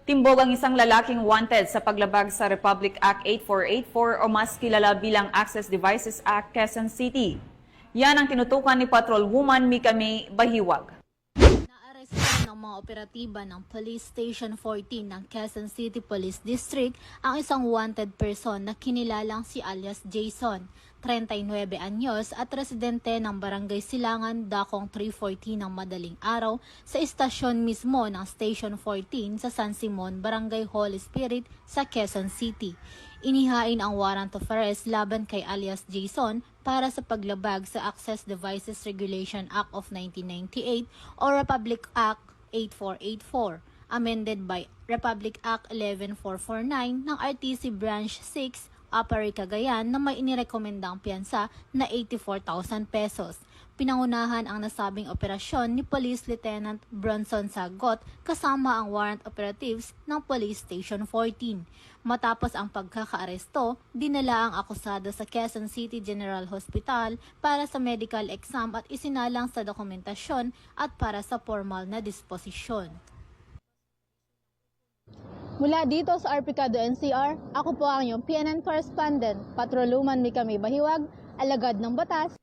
Timbog ang isang lalaking wanted sa paglabag sa Republic Act 8484 o mas kilala bilang Access Devices Act, Quezon City. Yan ang tinutukan ni Patrolwoman Mika May Bahiwag. Naaresto ng mga operatiba ng Police Station 14 ng Quezon City Police District ang isang wanted person na kinilalang si alias Jason, 39 anyos at residente ng Barangay Silangan, Dakong 314 ng madaling araw sa istasyon mismo ng Station 14 sa San Simon, Barangay Holy Spirit sa Quezon City. Inihain ang warrant of arrest laban kay alias Jason para sa paglabag sa Access Devices Regulation Act of 1998 o Republic Act 8484, amended by Republic Act 11449 ng RTC Branch 6, Upper Cagayan na may inirekomendang piyansa na 84,000 pesos. Pinangunahan ang nasabing operasyon ni Police Lieutenant Bronson Sagot kasama ang warrant operatives ng Police Station 14. Matapos ang pagkakaaresto, dinala ang akusado sa Quezon City General Hospital para sa medical exam at isinalang sa dokumentasyon at para sa formal na disposisyon. Mula dito sa Arpicado NCR, ako po ang iyong PNN correspondent, Patrolwoman Mika May Bahiwag, alagad ng batas.